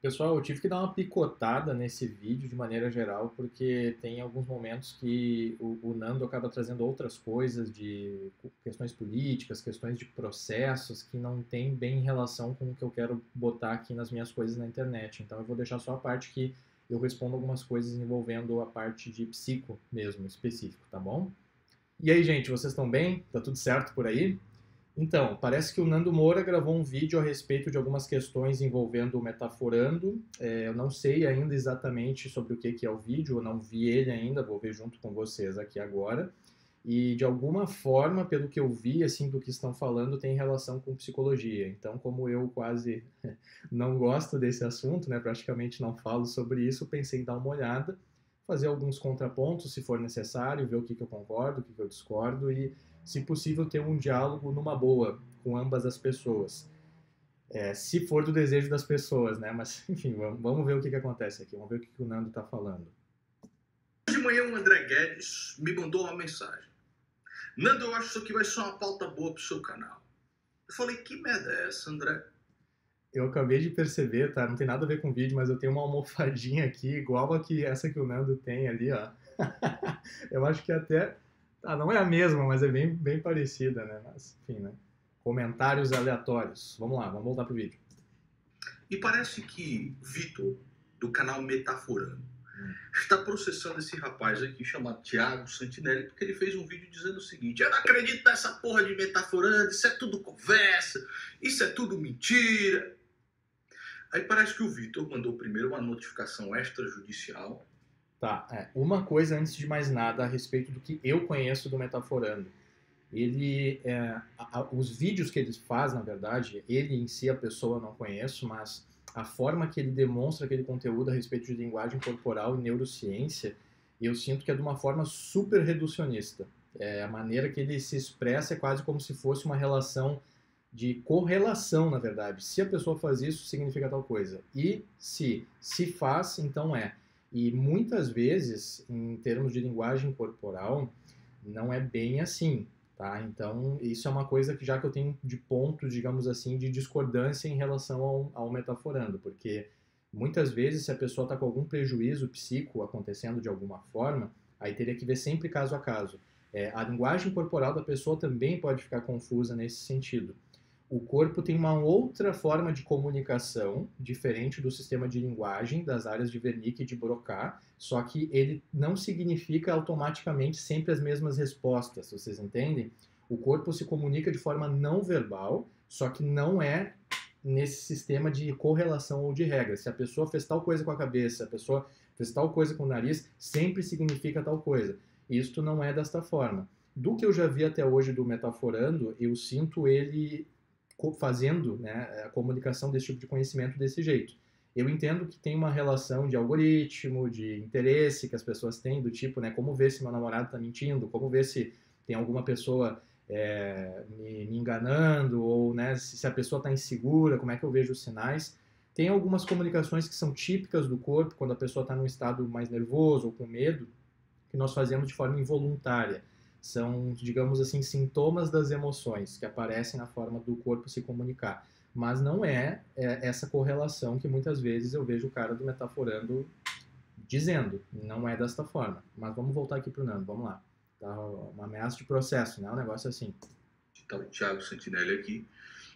Pessoal, eu tive que dar uma picotada nesse vídeo de maneira geral, porque tem alguns momentos que o Nando acaba trazendo outras coisas de questões políticas, questões de processos que não tem bem relação com o que eu quero botar aqui nas minhas coisas na internet. Então eu vou deixar só a parte que eu respondo algumas coisas envolvendo a parte de psico mesmo, específico, tá bom? E aí, gente, vocês estão bem? Tá tudo certo por aí? Então, parece que o Nando Moura gravou um vídeo a respeito de algumas questões envolvendo o Metaforando. Eu não sei ainda exatamente sobre o que é o vídeo, eu não vi ele ainda, vou ver junto com vocês aqui agora. E de alguma forma, pelo que eu vi, assim, do que estão falando, tem relação com psicologia. Então, como eu quase não gosto desse assunto, né, praticamente não falo sobre isso, pensei em dar uma olhada, fazer alguns contrapontos, se for necessário, ver o que eu concordo, o que eu discordo e, se possível, ter um diálogo numa boa com ambas as pessoas. Se for do desejo das pessoas, né? Mas, enfim, vamos ver o que acontece aqui, vamos ver o que o Nando está falando. De manhã o André Guedes me mandou uma mensagem. Nando, eu acho que isso aqui vai ser uma pauta boa pro seu canal. Eu falei, que merda é essa, André? Eu acabei de perceber, tá? Não tem nada a ver com o vídeo, mas eu tenho uma almofadinha aqui, igual a que essa que o Nando tem ali, ó. Eu acho que até... Ah, não é a mesma, mas é bem parecida, né? Mas, enfim, né? Comentários aleatórios. Vamos lá, vamos voltar pro vídeo. E parece que Vitor, do canal Metaforando, está processando esse rapaz aqui chamado Thiago Santinelli, porque ele fez um vídeo dizendo o seguinte: eu não acredito nessa porra de Metaforando, isso é tudo conversa, isso é tudo mentira. Aí parece que o Vitor mandou primeiro uma notificação extrajudicial. Tá, uma coisa antes de mais nada a respeito do que eu conheço do Metaforando. Ele, os vídeos que ele faz, na verdade, ele em si, a pessoa, eu não conheço, mas a forma que ele demonstra aquele conteúdo a respeito de linguagem corporal e neurociência, eu sinto que é de uma forma super reducionista. A maneira que ele se expressa é quase como se fosse uma relação de correlação, na verdade. Se a pessoa faz isso, significa tal coisa. E se faz, então é. E muitas vezes, em termos de linguagem corporal, não é bem assim. Tá? Então, isso é uma coisa que já que eu tenho de ponto, digamos assim, de discordância em relação ao metaforando, porque muitas vezes, se a pessoa está com algum prejuízo psíquico acontecendo de alguma forma, aí teria que ver sempre caso a caso. A linguagem corporal da pessoa também pode ficar confusa nesse sentido. O corpo tem uma outra forma de comunicação, diferente do sistema de linguagem das áreas de Wernicke e de Broca, só que ele não significa automaticamente sempre as mesmas respostas, vocês entendem? O corpo se comunica de forma não verbal, só que não é nesse sistema de correlação ou de regra. Se a pessoa fez tal coisa com a cabeça, se a pessoa fez tal coisa com o nariz, sempre significa tal coisa. Isto não é desta forma. Do que eu já vi até hoje do Metaforando, eu sinto ele fazendo, né, a comunicação desse tipo de conhecimento desse jeito. Eu entendo que tem uma relação de algoritmo, de interesse que as pessoas têm, do tipo, né, como ver se meu namorado está mentindo, como ver se tem alguma pessoa me enganando, ou né, se a pessoa está insegura, como é que eu vejo os sinais. Tem algumas comunicações que são típicas do corpo, quando a pessoa está num estado mais nervoso ou com medo, que nós fazemos de forma involuntária. São, digamos assim, sintomas das emoções que aparecem na forma do corpo se comunicar. Mas não essa correlação que muitas vezes eu vejo o cara do Metaforando dizendo. Não é desta forma. Mas vamos voltar aqui para o Nando, vamos lá. Tá uma ameaça de processo, né? Um negócio assim. Tá o Thiago Santinelli aqui,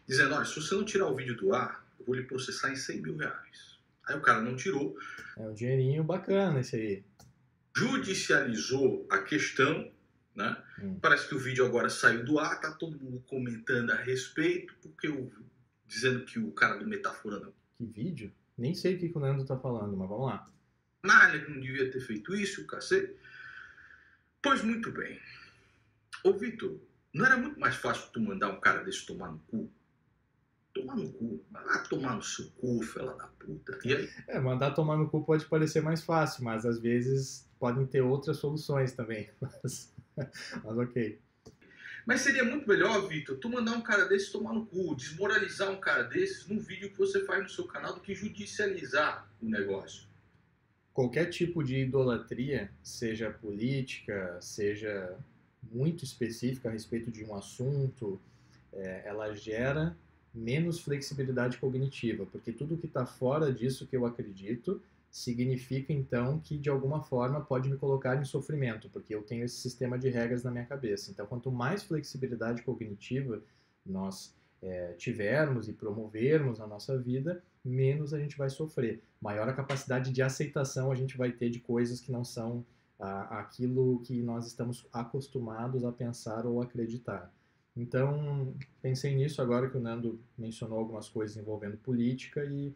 dizendo, olha, se você não tirar o vídeo do ar, eu vou lhe processar em 100 mil reais. Aí o cara não tirou. É um dinheirinho bacana esse aí. Judicializou a questão, né? Parece que o vídeo agora saiu do ar, tá todo mundo comentando a respeito, porque dizendo que o cara do Metafora não. Que vídeo? Nem sei o que o Nando tá falando, mas vamos lá. Nada, que não devia ter feito isso, cacete. Pois muito bem. Ô, Vitor, não era muito mais fácil tu mandar um cara desse tomar no cu? Tomar no cu. Vai lá tomar no seu cu, fela da puta. E aí? Mandar tomar no cu pode parecer mais fácil, mas às vezes podem ter outras soluções também. Mas ok. Mas seria muito melhor, Vitor, tu mandar um cara desse tomar no cu, desmoralizar um cara desses num vídeo que você faz no seu canal do que judicializar o negócio. Qualquer tipo de idolatria, seja política, seja muito específica a respeito de um assunto, ela gera menos flexibilidade cognitiva, porque tudo que está fora disso que eu acredito significa então que de alguma forma pode me colocar em sofrimento, porque eu tenho esse sistema de regras na minha cabeça. Então, quanto mais flexibilidade cognitiva nós tivermos e promovermos na nossa vida, menos a gente vai sofrer. Maior a capacidade de aceitação a gente vai ter de coisas que não são aquilo que nós estamos acostumados a pensar ou acreditar. Então, pensei nisso agora que o Nando mencionou algumas coisas envolvendo política e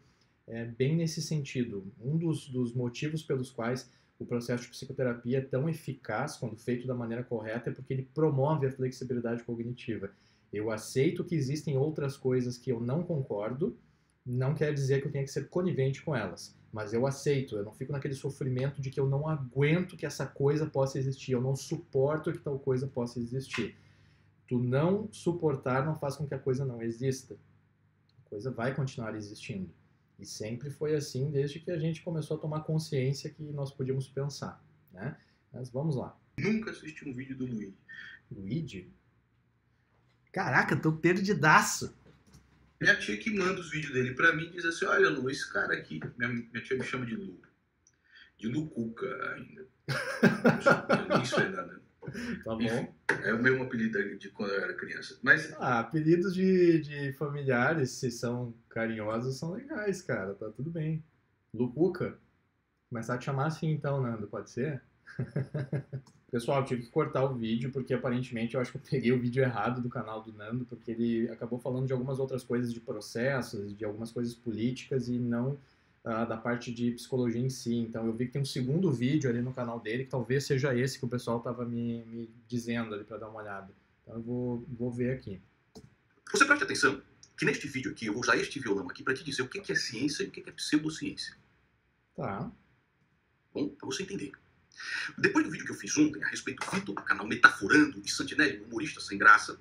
bem nesse sentido. Um dos motivos pelos quais o processo de psicoterapia é tão eficaz quando feito da maneira correta é porque ele promove a flexibilidade cognitiva. Eu aceito que existem outras coisas que eu não concordo, não quer dizer que eu tenha que ser conivente com elas, mas eu aceito, eu não fico naquele sofrimento de que eu não aguento que essa coisa possa existir, eu não suporto que tal coisa possa existir. Tu não suportar não faz com que a coisa não exista. A coisa vai continuar existindo. E sempre foi assim desde que a gente começou a tomar consciência que nós podíamos pensar, né? Mas vamos lá. Nunca assisti um vídeo do Luigi. Luigi? Caraca, tô perdidaço. Minha tia que manda os vídeos dele pra mim diz assim, olha Lu, esse cara aqui, minha tia me chama de Lu. De Lu Cuca ainda. Isso é nada. Tá bom. Enfim, é o mesmo apelido de quando eu era criança. Mas apelidos de familiares, se são carinhosos, são legais, cara. Tá tudo bem. Lucuca? Começar a te chamar assim então, Nando, pode ser? Pessoal, eu tive que cortar o vídeo porque aparentemente eu acho que eu peguei o vídeo errado do canal do Nando, porque ele acabou falando de algumas outras coisas de processos, de algumas coisas políticas e não da parte de psicologia em si. Então eu vi que tem um segundo vídeo ali no canal dele, que talvez seja esse que o pessoal estava me dizendo ali para dar uma olhada. Então eu vou ver aqui. Você preste atenção que neste vídeo aqui eu vou usar este violão aqui para te dizer o que é ciência e o que é pseudociência. Tá. Bom, para você entender. Depois do vídeo que eu fiz ontem a respeito do Vitor, do canal Metaforando e Santinelli, humorista sem graça,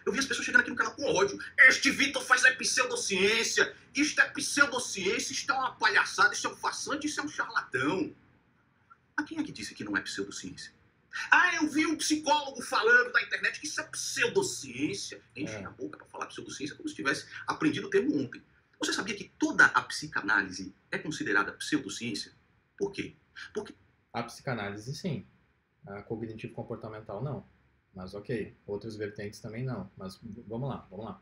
eu vi as pessoas chegando aqui no canal com ódio. Este Vitor faz pseudociência, isto é pseudociência, isto é uma palhaçada, isto é um farsante, isto é um charlatão. Mas quem é que disse que não é pseudociência? Ah, eu vi um psicólogo falando na internet que isso é pseudociência. Enche a boca para falar pseudociência como se tivesse aprendido o termo ontem. Você sabia que toda a psicanálise é considerada pseudociência? Por quê? Porque a psicanálise, sim. A cognitivo-comportamental, não. Mas ok. Outras vertentes também não. Mas vamos lá.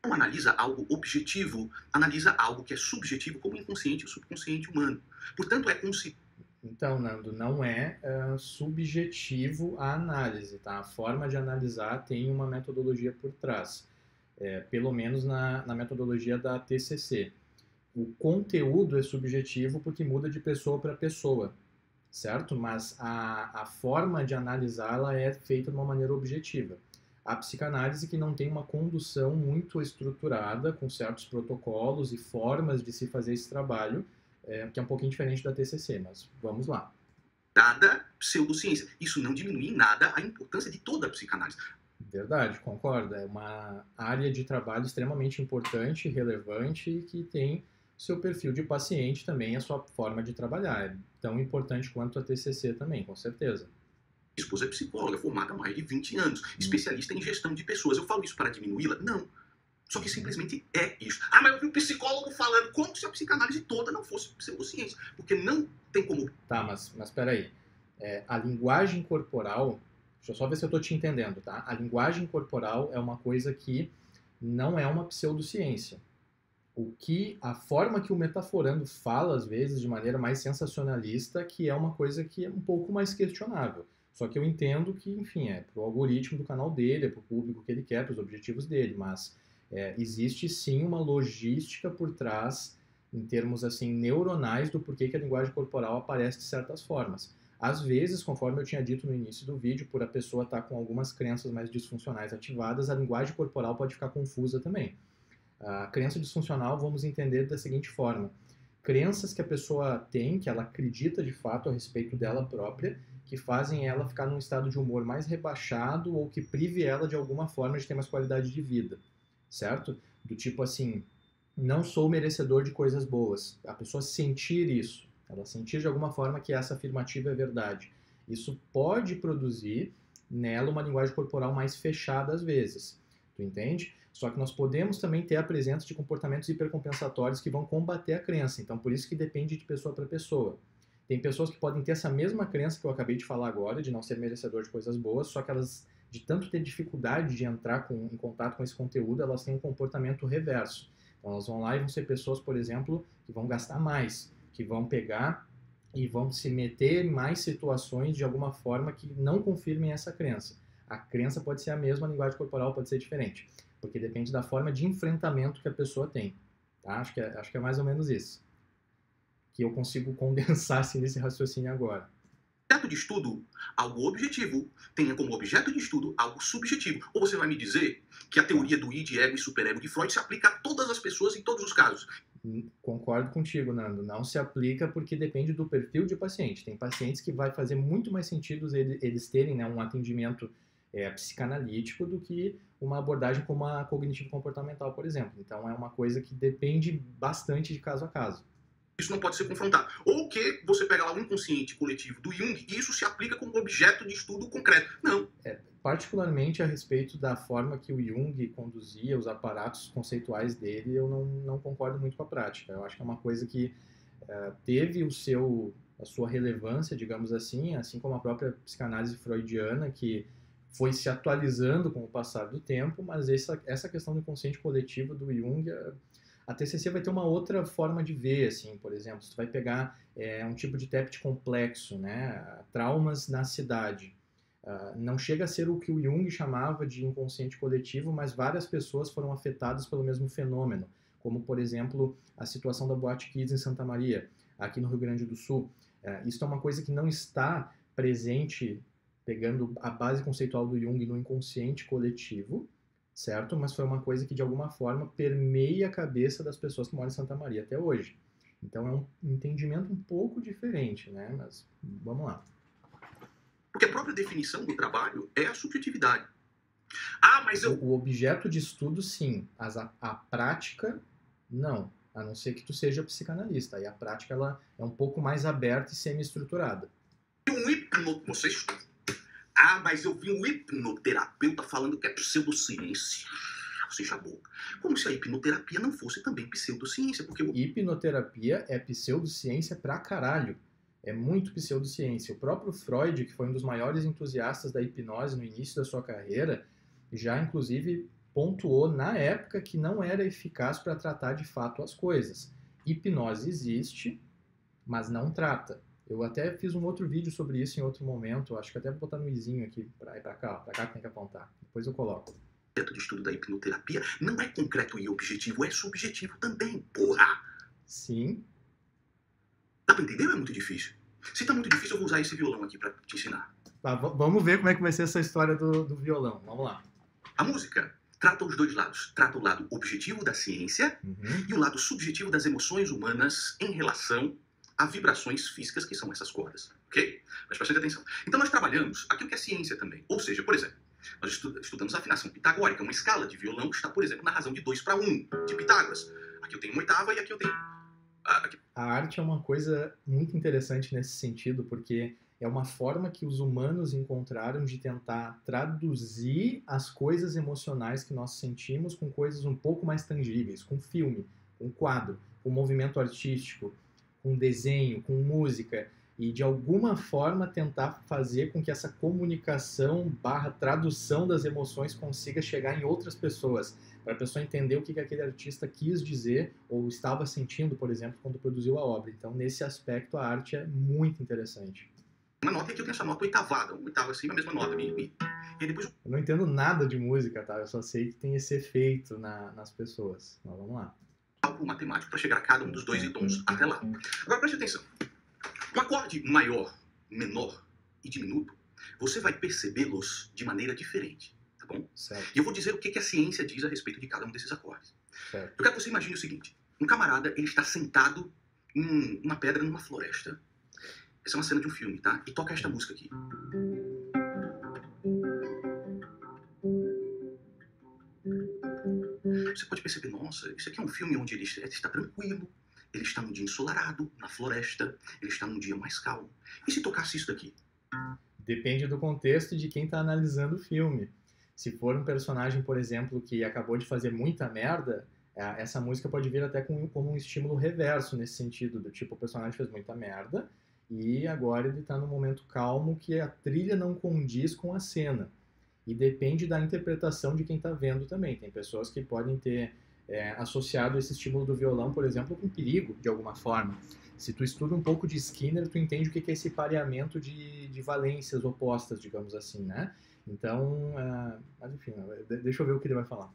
Não analisa algo objetivo, analisa algo que é subjetivo, como o inconsciente e o subconsciente humano. Portanto, é como se... Então, Nando, não é subjetivo a análise, tá? A forma de analisar tem uma metodologia por trás. Pelo menos na metodologia da TCC. O conteúdo é subjetivo porque muda de pessoa para pessoa. Certo? Mas a forma de analisá-la é feita de uma maneira objetiva. A psicanálise que não tem uma condução muito estruturada, com certos protocolos e formas de se fazer esse trabalho, que é um pouquinho diferente da TCC, mas vamos lá. Nada pseudociência. Isso não diminui em nada a importância de toda a psicanálise. Verdade, concordo. É uma área de trabalho extremamente importante, relevante e que tem seu perfil de paciente também, a sua forma de trabalhar. É tão importante quanto a TCC também, com certeza. Minha esposa é psicóloga, formada há mais de 20 anos, especialista em gestão de pessoas. Eu falo isso para diminuí-la? Não. Só que simplesmente é isso. Ah, mas eu vi um psicólogo falando como se a psicanálise toda não fosse pseudociência. Porque não tem como... Tá, mas peraí. A linguagem corporal... Deixa eu só ver se eu estou te entendendo, tá? A linguagem corporal é uma coisa que não é uma pseudociência. A forma que o metaforando fala, às vezes, de maneira mais sensacionalista, que é uma coisa que é um pouco mais questionável. Só que eu entendo que, enfim, é pro algoritmo do canal dele, é pro público que ele quer, pros objetivos dele, mas existe sim uma logística por trás, em termos, assim, neuronais, do porquê que a linguagem corporal aparece de certas formas. Às vezes, conforme eu tinha dito no início do vídeo, por a pessoa estar com algumas crenças mais disfuncionais ativadas, a linguagem corporal pode ficar confusa também. A crença disfuncional vamos entender da seguinte forma: crenças que a pessoa tem, que ela acredita de fato a respeito dela própria, que fazem ela ficar num estado de humor mais rebaixado ou que prive ela de alguma forma de ter mais qualidade de vida, certo? Do tipo assim, não sou merecedor de coisas boas. A pessoa sentir isso, ela sentir de alguma forma que essa afirmativa é verdade. Isso pode produzir nela uma linguagem corporal mais fechada às vezes. Tu entende? Só que nós podemos também ter a presença de comportamentos hipercompensatórios que vão combater a crença. Então, por isso que depende de pessoa para pessoa. Tem pessoas que podem ter essa mesma crença que eu acabei de falar agora, de não ser merecedor de coisas boas, só que elas, de tanto ter dificuldade de entrar em contato com esse conteúdo, elas têm um comportamento reverso. Então, elas vão lá e vão ser pessoas, por exemplo, que vão gastar mais, que vão pegar e vão se meter em mais situações de alguma forma que não confirmem essa crença. A crença pode ser a mesma, a linguagem corporal pode ser diferente, porque depende da forma de enfrentamento que a pessoa tem. Tá? Acho que é mais ou menos isso que eu consigo condensar assim, nesse raciocínio agora. Objeto de estudo, algo objetivo, tenha como objeto de estudo algo subjetivo. Ou você vai me dizer que a teoria do id, ego e superego de Freud se aplica a todas as pessoas em todos os casos? Concordo contigo, Nando. Não se aplica porque depende do perfil de paciente. Tem pacientes que vai fazer muito mais sentido eles terem, né, um atendimento psicanalítico do que uma abordagem como a cognitivo-comportamental, por exemplo. Então é uma coisa que depende bastante de caso a caso. Isso não pode ser confrontado. Ou que você pega lá o inconsciente coletivo do Jung e isso se aplica como objeto de estudo concreto. Não. Particularmente a respeito da forma que o Jung conduzia os aparatos conceituais dele, eu não concordo muito com a prática. Eu acho que é uma coisa que teve a sua relevância, digamos assim como a própria psicanálise freudiana, que foi se atualizando com o passar do tempo, mas essa questão do inconsciente coletivo do Jung, a TCC vai ter uma outra forma de ver, assim, por exemplo, você vai pegar um tipo de TEPT complexo, né, traumas na cidade. Não chega a ser o que o Jung chamava de inconsciente coletivo, mas várias pessoas foram afetadas pelo mesmo fenômeno, como, por exemplo, a situação da Boate Kids em Santa Maria, aqui no Rio Grande do Sul. Isso é uma coisa que não está presente, pegando a base conceitual do Jung no inconsciente coletivo, certo? Mas foi uma coisa que, de alguma forma, permeia a cabeça das pessoas que moram em Santa Maria até hoje. Então, é um entendimento um pouco diferente, né? Mas, vamos lá. Porque a própria definição do trabalho é a subjetividade. Mas o objeto de estudo, sim. A prática, não. A não ser que tu seja psicanalista. Aí a prática ela é um pouco mais aberta e semi-estruturada. Mas eu vi um hipnoterapeuta falando que é pseudociência. Fecha a boca. Como se a hipnoterapia não fosse também pseudociência. Porque hipnoterapia é pseudociência pra caralho. É muito pseudociência. O próprio Freud, que foi um dos maiores entusiastas da hipnose no início da sua carreira, já inclusive pontuou na época que não era eficaz para tratar de fato as coisas. Hipnose existe, mas não trata. Eu até fiz um outro vídeo sobre isso em outro momento, acho que até vou botar no izinho aqui, pra cá que tem que apontar. Depois eu coloco. O método de estudo da hipnoterapia não é concreto e objetivo, é subjetivo também, porra! Sim. Dá pra entender ou é muito difícil? Se tá muito difícil, eu vou usar esse violão aqui pra te ensinar. Tá, vamos ver como é que vai ser essa história do violão. Vamos lá. A música trata os dois lados. Trata o lado objetivo da ciência e o lado subjetivo das emoções humanas em relação a vibrações físicas que são essas cordas, ok? Mas preste atenção. Então nós trabalhamos aquilo que é ciência também. Ou seja, por exemplo, nós estudamos a afinação pitagórica. Uma escala de violão está, por exemplo, na razão de 2:1, de Pitágoras. Aqui eu tenho uma oitava e aqui eu tenho... A arte é uma coisa muito interessante nesse sentido, porque é uma forma que os humanos encontraram de tentar traduzir as coisas emocionais que nós sentimos com coisas um pouco mais tangíveis, com filme, com quadro, com movimento artístico, com desenho, com música, e de alguma forma tentar fazer com que essa comunicação / tradução das emoções consiga chegar em outras pessoas, para a pessoa entender o que aquele artista quis dizer ou estava sentindo, por exemplo, quando produziu a obra. Então, nesse aspecto, a arte é muito interessante. Uma nota que eu tenho essa nota oitavada, uma oitava assim, a mesma nota. E depois... Eu não entendo nada de música, tá? Eu só sei que tem esse efeito nas pessoas. Mas vamos lá. Cálculo matemático para chegar a cada um dos dois tons até lá. Agora preste atenção. Um acorde maior, menor e diminuto, você vai percebê-los de maneira diferente, tá bom? Certo. E eu vou dizer o que a ciência diz a respeito de cada um desses acordes. Certo. Eu quero que você imagine o seguinte. Um camarada, ele está sentado em uma pedra numa floresta. Essa é uma cena de um filme, tá? E toca esta música aqui. Você pode perceber, nossa, isso aqui é um filme onde ele está tranquilo, ele está num dia ensolarado, na floresta, ele está num dia mais calmo. E se tocasse isso daqui? Depende do contexto de quem está analisando o filme. Se for um personagem, por exemplo, que acabou de fazer muita merda, essa música pode vir até como um estímulo reverso nesse sentido, do tipo, o personagem fez muita merda e agora ele tá num momento calmo que a trilha não condiz com a cena. E depende da interpretação de quem está vendo também. Tem pessoas que podem ter associado esse estímulo do violão, por exemplo, com perigo, de alguma forma. Se tu estuda um pouco de Skinner, tu entende o que é esse pareamento de valências opostas, digamos assim, né? Então, mas enfim, deixa eu ver o que ele vai falar.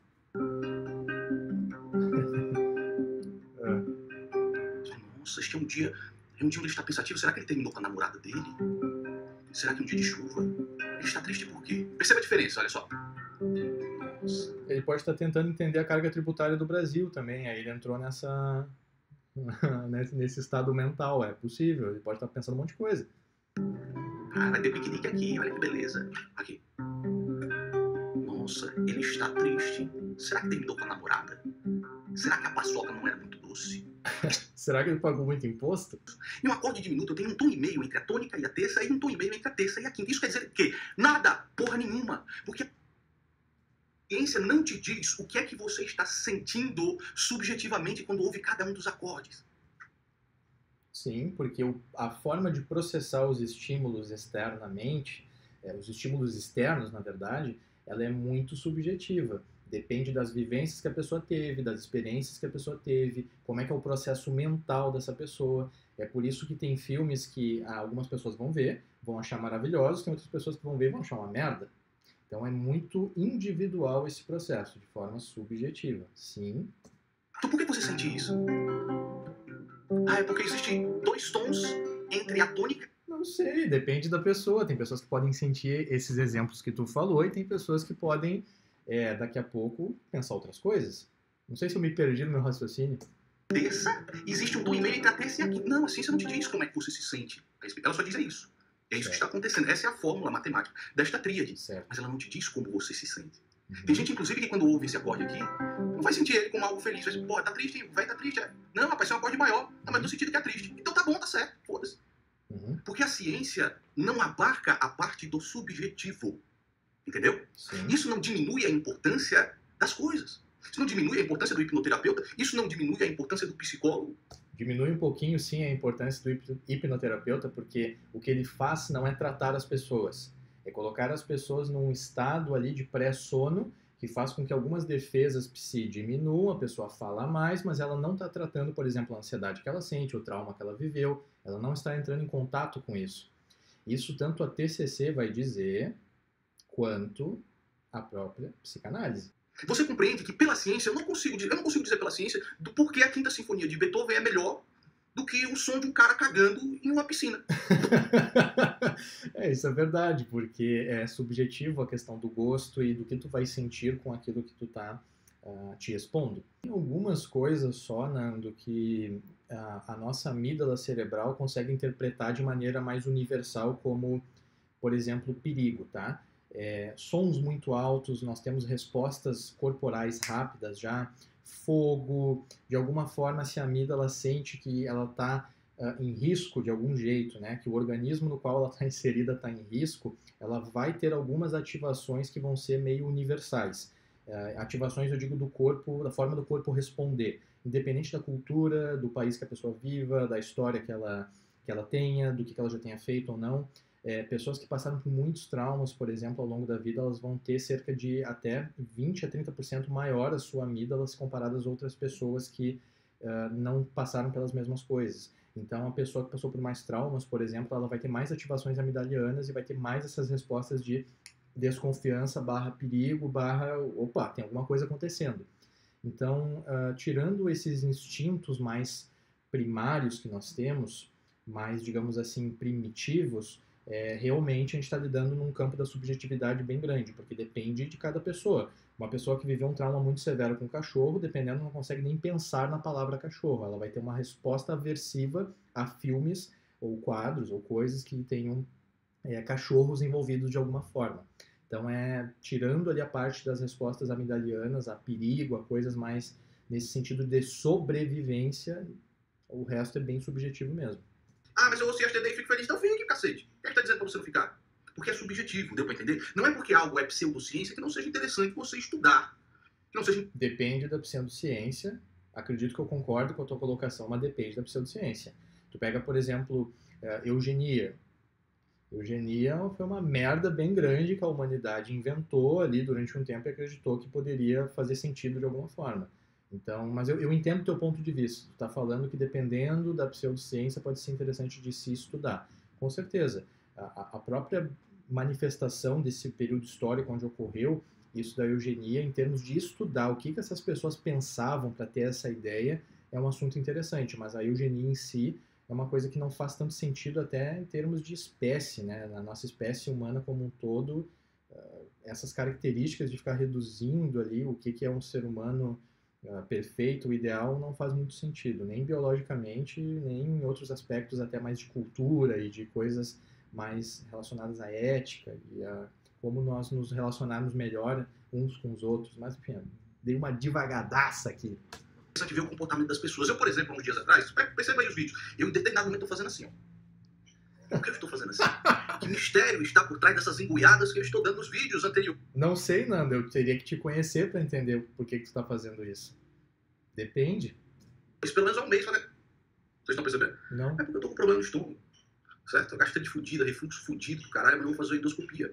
Nossa, acho que um dia ele está pensativo. Será que ele terminou com a namorada dele? Será que é um dia de chuva? Ele está triste por quê? Perceba a diferença, olha só. Nossa. Ele pode estar tentando entender a carga tributária do Brasil também, aí ele entrou nesse estado mental, é possível, ele pode estar pensando um monte de coisa. Ah, vai ter piquenique aqui, olha que beleza. Aqui. Nossa, ele está triste. Será que terminou com a namorada? Será que a paçoca não era muito doce? Será que ele pagou muito imposto? Em um acorde diminuto eu tenho um tom e meio entre a tônica e a terça e um tom e meio entre a terça e a quinta. Isso quer dizer que nada, porra nenhuma. Porque a ciência não te diz o que é que você está sentindo subjetivamente quando ouve cada um dos acordes. Sim, porque a forma de processar os estímulos externamente, os estímulos externos, na verdade, ela é muito subjetiva. Depende das vivências que a pessoa teve, das experiências que a pessoa teve, como é que é o processo mental dessa pessoa. É por isso que tem filmes que algumas pessoas vão ver, vão achar maravilhosos, tem outras pessoas que vão ver e vão achar uma merda. Então é muito individual esse processo, de forma subjetiva. Sim. Então por que você sente isso? Ah, é porque existem dois tons entre a tônica. Não sei, depende da pessoa. Tem pessoas que podem sentir esses exemplos que tu falou e tem pessoas que podem, daqui a pouco, pensar outras coisas. Não sei se eu me perdi no meu raciocínio. Terça, existe um tom e meio entre a terça e a quinta. Não, a ciência não te diz como é que você se sente. Ela só diz isso. É isso que está acontecendo. Essa é a fórmula matemática desta tríade. Certo. Mas ela não te diz como você se sente. Tem gente, inclusive, que quando ouve esse acorde aqui, não vai sentir ele como algo feliz. Vai dizer, pô, tá triste, vai tá triste. Não, rapaz, isso é um acorde maior. Não, mas no sentido que é triste. Então tá bom, tá certo, foda-se. Porque a ciência não abarca a parte do subjetivo. Entendeu? Sim. Isso não diminui a importância das coisas. Isso não diminui a importância do hipnoterapeuta. Isso não diminui a importância do psicólogo. Diminui um pouquinho, sim, a importância do hipnoterapeuta, porque o que ele faz não é tratar as pessoas. É colocar as pessoas num estado ali de pré-sono que faz com que algumas defesas psi diminuam, a pessoa fala mais, mas ela não está tratando, por exemplo, a ansiedade que ela sente, o trauma que ela viveu, ela não está entrando em contato com isso. Isso tanto a TCC vai dizer, quanto a própria psicanálise. Você compreende que pela ciência, eu não consigo dizer pela ciência do porquê a Quinta Sinfonia de Beethoven é melhor do que o som de um cara cagando em uma piscina. Isso é verdade, porque é subjetivo a questão do gosto e do que tu vai sentir com aquilo que tu tá te expondo. Tem algumas coisas só, Nando, que a nossa amígdala cerebral consegue interpretar de maneira mais universal como, por exemplo, perigo, tá? Sons muito altos, nós temos respostas corporais rápidas já, fogo, de alguma forma se a amígdala sente que ela está em risco de algum jeito, né? Que o organismo no qual ela está inserida está em risco, ela vai ter algumas ativações que vão ser meio universais. Ativações, eu digo, do corpo, da forma do corpo responder, independente da cultura, do país que a pessoa viva, da história que ela tenha, do que ela já tenha feito ou não. Pessoas que passaram por muitos traumas, por exemplo, ao longo da vida, elas vão ter cerca de até 20 a 30% maior a sua amígdala se comparada às outras pessoas que não passaram pelas mesmas coisas. Então, a pessoa que passou por mais traumas, por exemplo, ela vai ter mais ativações amigdalianas e vai ter mais essas respostas de desconfiança, /perigo, opa, tem alguma coisa acontecendo. Então, tirando esses instintos mais primários que nós temos, mais, digamos assim, primitivos, realmente a gente está lidando num campo da subjetividade bem grande, porque depende de cada pessoa. Uma pessoa que viveu um trauma muito severo com o cachorro, dependendo, não consegue nem pensar na palavra cachorro. Ela vai ter uma resposta aversiva a filmes, ou quadros, ou coisas que tenham cachorros envolvidos de alguma forma. Então, tirando ali a parte das respostas amigdalianas, a perigo, a coisas mais nesse sentido de sobrevivência, o resto é bem subjetivo mesmo. Ah, mas eu ouço yesterday e fico feliz. Então fique, cacete. O que é que tá dizendo pra você não ficar? Porque é subjetivo, deu para entender? Não é porque algo é pseudociência que não seja interessante você estudar. Que não seja... Depende da pseudociência. Acredito que eu concordo com a tua colocação, mas depende da pseudociência. Tu pega, por exemplo, eugenia. Eugenia foi uma merda bem grande que a humanidade inventou ali durante um tempo e acreditou que poderia fazer sentido de alguma forma. Então, mas eu entendo o teu ponto de vista. Tu está falando que dependendo da pseudociência pode ser interessante de se estudar. Com certeza. A própria manifestação desse período histórico onde ocorreu isso da eugenia, em termos de estudar o que essas pessoas pensavam para ter essa ideia, é um assunto interessante. Mas a eugenia em si é uma coisa que não faz tanto sentido até em termos de espécie, né? Na nossa espécie humana como um todo, essas características de ficar reduzindo ali o que é um ser humano perfeito, o ideal, não faz muito sentido, nem biologicamente, nem em outros aspectos até mais de cultura e de coisas mais relacionadas à ética e a como nós nos relacionarmos melhor uns com os outros. Mas, enfim, dei uma divagadaça aqui. Interessante ver o comportamento das pessoas. Eu, por exemplo, uns dias atrás, perceba aí os vídeos, eu em determinado momento estou fazendo assim, ó. Por que eu estou fazendo assim? Que mistério está por trás dessas engoiadas que eu estou dando nos vídeos anteriores? Não sei, Nando. Eu teria que te conhecer para entender por que tu está fazendo isso. Depende. Isso pelo menos há um mês, né? Vocês estão percebendo? Não. É porque eu estou com problema no estômago. Certo? Eu gastrite fudida, refluxo fudido do caralho, mas eu vou fazer uma endoscopia.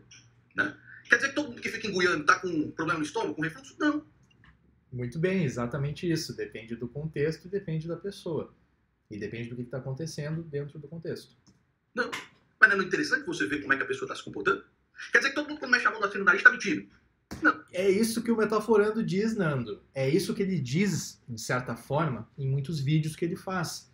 Né? Quer dizer que todo mundo que fica engoiando está com problema no estômago, com refluxo? Não. Muito bem, exatamente isso. Depende do contexto e depende da pessoa. E depende do que está acontecendo dentro do contexto. Não. Mas não é interessante você ver como é que a pessoa está se comportando? Quer dizer que todo mundo quando mexe a mão assim no nariz está mentindo? Não. É isso que o Metaforando diz, Nando. É isso que ele diz, de certa forma, em muitos vídeos que ele faz.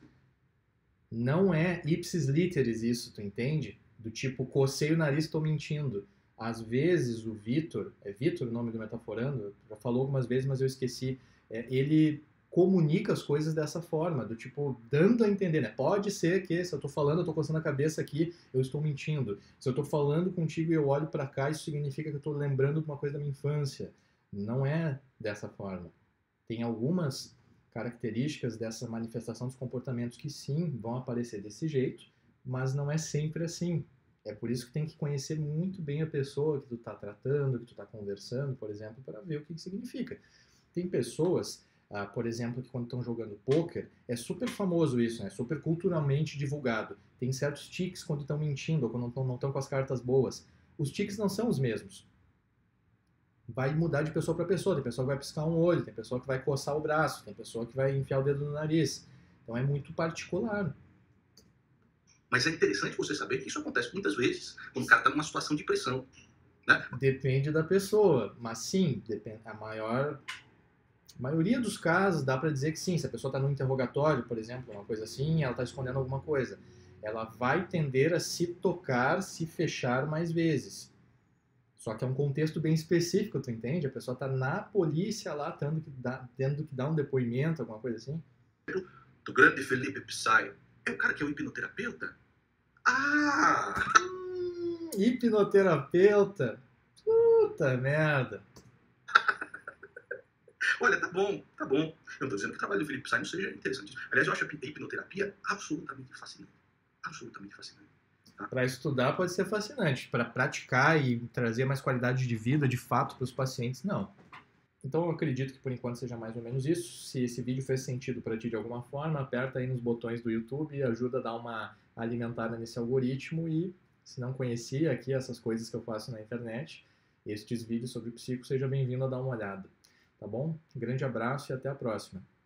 Não é ipsis literis isso, tu entende? Do tipo, cocei o nariz, estou mentindo. Às vezes o Vitor, é Vitor o nome do Metaforando? Já falou algumas vezes, mas eu esqueci. Ele comunica as coisas dessa forma, do tipo, dando a entender, né? Pode ser que, se eu estou falando, eu estou coçando a cabeça aqui, eu estou mentindo. Se eu estou falando contigo e eu olho para cá, isso significa que eu estou lembrando de uma coisa da minha infância. Não é dessa forma. Tem algumas características dessa manifestação dos comportamentos que sim, vão aparecer desse jeito, mas não é sempre assim. É por isso que tem que conhecer muito bem a pessoa que tu está tratando, que tu está conversando, por exemplo, para ver o que significa. Tem pessoas, por exemplo, que quando estão jogando pôquer, é super famoso isso, né? Super culturalmente divulgado. Tem certos tiques quando estão mentindo ou quando não estão com as cartas boas. Os tiques não são os mesmos. Vai mudar de pessoa para pessoa. Tem pessoa que vai piscar um olho, tem pessoa que vai coçar o braço, tem pessoa que vai enfiar o dedo no nariz. Então é muito particular. Mas é interessante você saber que isso acontece muitas vezes quando o cara está numa situação de pressão. Né? Depende da pessoa, mas sim, a maioria dos casos dá para dizer que sim. Se a pessoa está no interrogatório, por exemplo, uma coisa assim, ela está escondendo alguma coisa. Ela vai tender a se tocar, se fechar mais vezes. Só que é um contexto bem específico, tu entende? A pessoa tá na polícia lá, tendo que dar um depoimento, alguma coisa assim. Do grande Felipe Psy. É o cara que é o hipnoterapeuta? Ah! Hipnoterapeuta? Puta merda. Olha, tá bom, tá bom. Eu não tô dizendo que o trabalho do Felipe Psy não seja interessante. Aliás, eu acho a hipnoterapia absolutamente fascinante. Absolutamente fascinante. Para estudar pode ser fascinante, para praticar e trazer mais qualidade de vida, de fato, para os pacientes, não. Então eu acredito que por enquanto seja mais ou menos isso. Se esse vídeo fez sentido para ti de alguma forma, aperta aí nos botões do YouTube e ajuda a dar uma alimentada nesse algoritmo. E se não conhecia aqui essas coisas que eu faço na internet, estes vídeos sobre psico, seja bem-vindo a dar uma olhada. Tá bom? Um grande abraço e até a próxima.